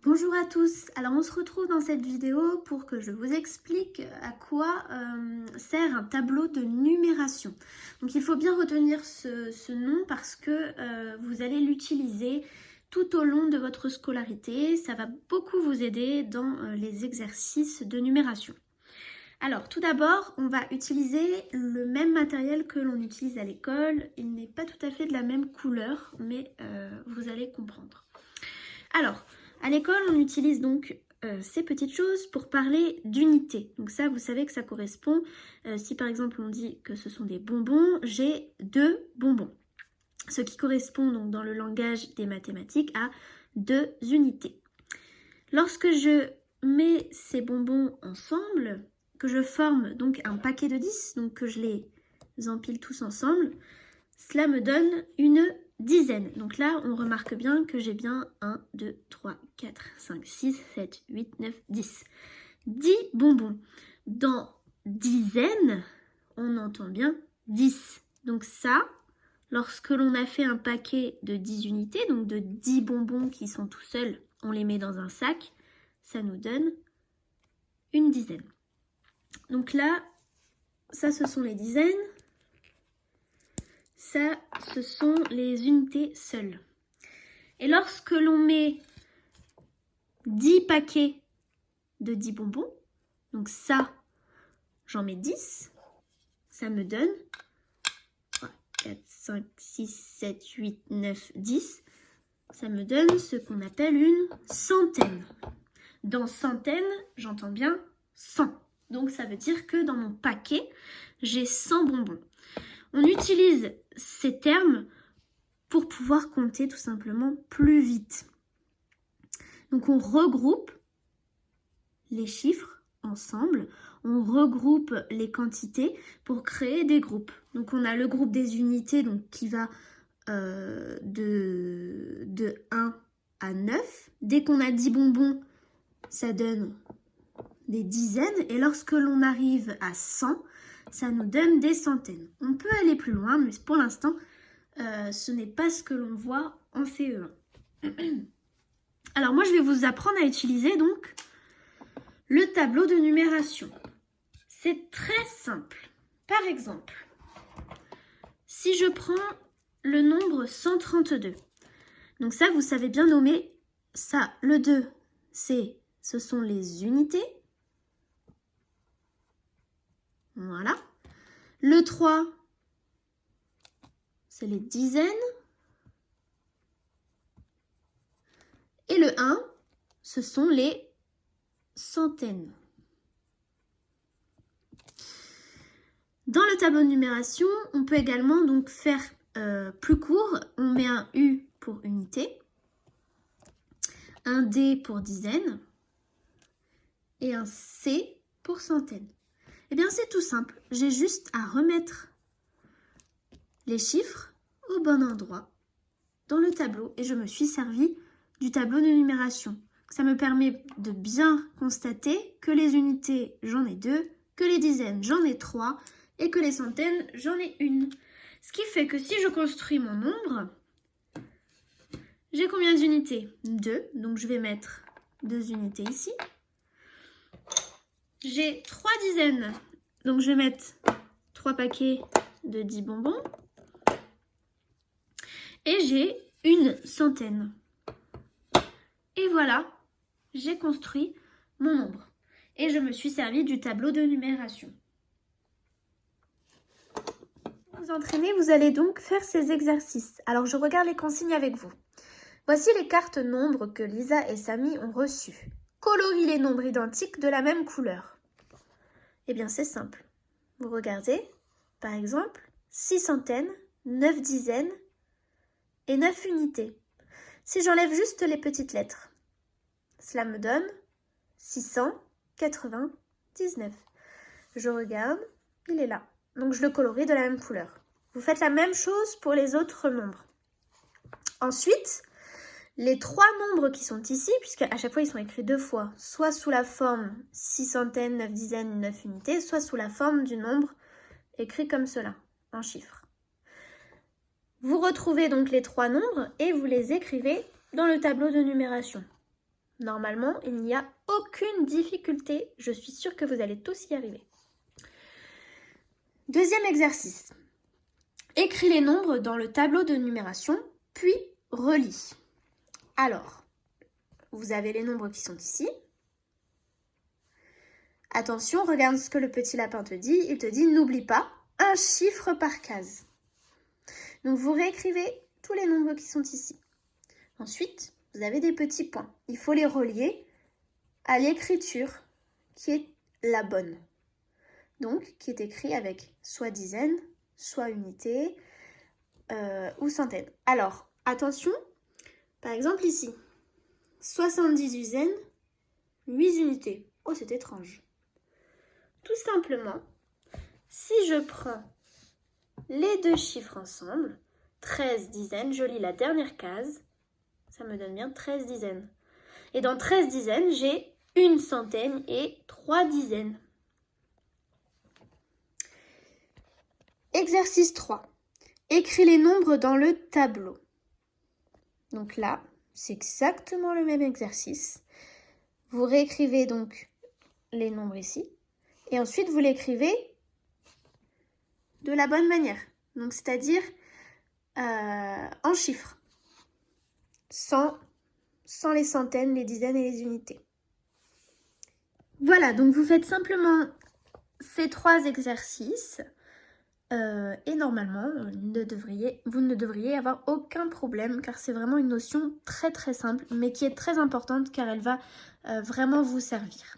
Bonjour à tous, alors on se retrouve dans cette vidéo pour que je vous explique à quoi sert un tableau de numération. Donc il faut bien retenir ce nom parce que vous allez l'utiliser tout au long de votre scolarité. Ça va beaucoup vous aider dans les exercices de numération. Alors tout d'abord, on va utiliser le même matériel que l'on utilise à l'école. Il n'est pas tout à fait de la même couleur, mais vous allez comprendre. Alors, à l'école, on utilise donc ces petites choses pour parler d'unité. Donc ça, vous savez que ça correspond, si par exemple on dit que ce sont des bonbons, j'ai 2 bonbons. Ce qui correspond donc dans le langage des mathématiques à 2 unités. Lorsque je mets ces bonbons ensemble, que je forme donc un paquet de 10, donc que je les empile tous ensemble, cela me donne une dizaine. Donc là, on remarque bien que j'ai bien 1, 2, 3, 4, 5, 6, 7, 8, 9, 10. 10 bonbons. Dans dizaines, on entend bien 10. Donc ça, lorsque l'on a fait un paquet de 10 unités, donc de 10 bonbons qui sont tout seuls, on les met dans un sac, ça nous donne une dizaine. Donc là, ça ce sont les dizaines. Ça, ce sont les unités seules. Et lorsque l'on met 10 paquets de 10 bonbons, donc ça, j'en mets 10, ça me donne 3, 4, 5, 6, 7, 8, 9, 10. Ça me donne ce qu'on appelle une centaine. Dans centaine, j'entends bien 100. Donc ça veut dire que dans mon paquet, j'ai 100 bonbons. On utilise ces termes pour pouvoir compter tout simplement plus vite. Donc on regroupe les chiffres ensemble, on regroupe les quantités pour créer des groupes. Donc on a le groupe des unités donc, qui va de 1 à 9. Dès qu'on a 10 bonbons, ça donne des dizaines. Et lorsque l'on arrive à 100, ça nous donne des centaines. On peut aller plus loin, mais pour l'instant, ce n'est pas ce que l'on voit en CE1. Alors moi, je vais vous apprendre à utiliser donc le tableau de numération. C'est très simple. Par exemple, si je prends le nombre 132, donc ça, vous savez bien nommer ça. Le 2, ce sont les unités. Voilà. Le 3, c'est les dizaines. Et le 1, ce sont les centaines. Dans le tableau de numération, on peut également donc faire plus court. On met un U pour unité, un D pour dizaine et un C pour centaine. Eh bien, c'est tout simple. J'ai juste à remettre les chiffres au bon endroit dans le tableau et je me suis servi du tableau de numération. Ça me permet de bien constater que les unités, j'en ai 2, que les dizaines, j'en ai 3 et que les centaines, j'en ai 1. Ce qui fait que si je construis mon nombre, j'ai combien d'unités? 2, donc je vais mettre 2 unités ici. J'ai 3 dizaines, donc je vais mettre 3 paquets de 10 bonbons. Et j'ai une centaine. Et voilà, j'ai construit mon nombre. Et je me suis servi du tableau de numération. Vous entraînez, vous allez donc faire ces exercices. Alors je regarde les consignes avec vous. Voici les cartes nombres que Lisa et Samy ont reçues. Colorie les nombres identiques de la même couleur. Eh bien c'est simple. Vous regardez, par exemple, 6 centaines, 9 dizaines et 9 unités. Si j'enlève juste les petites lettres, cela me donne 699. Je regarde, il est là. Donc je le colorie de la même couleur. Vous faites la même chose pour les autres nombres. Ensuite, les 3 nombres qui sont ici, puisque à chaque fois ils sont écrits 2 fois, soit sous la forme 6 centaines, 9 dizaines, 9 unités, soit sous la forme du nombre écrit comme cela, en chiffres. Vous retrouvez donc les 3 nombres et vous les écrivez dans le tableau de numération. Normalement, il n'y a aucune difficulté. Je suis sûre que vous allez tous y arriver. Deuxième exercice. Écris les nombres dans le tableau de numération, puis relis. Alors, vous avez les nombres qui sont ici. Attention, regarde ce que le petit lapin te dit. Il te dit, n'oublie pas, un chiffre par case. Donc, vous réécrivez tous les nombres qui sont ici. Ensuite, vous avez des petits points. Il faut les relier à l'écriture qui est la bonne. Donc, qui est écrit avec soit dizaines, soit unités ou centaines. Alors, attention, par exemple ici, 70 dizaines, 8 unités. Oh, c'est étrange. Tout simplement, si je prends les deux chiffres ensemble, 13 dizaines, je lis la dernière case, ça me donne bien 13 dizaines. Et dans 13 dizaines, j'ai une centaine et 3 dizaines. Exercice 3. Écris les nombres dans le tableau. Donc là, c'est exactement le même exercice. Vous réécrivez donc les nombres ici. Et ensuite, vous l'écrivez de la bonne manière. Donc, c'est-à-dire en chiffres. Sans les centaines, les dizaines et les unités. Voilà, donc vous faites simplement ces 3 exercices. Et normalement, vous ne devriez avoir aucun problème car c'est vraiment une notion très très simple mais qui est très importante car elle va vraiment vous servir.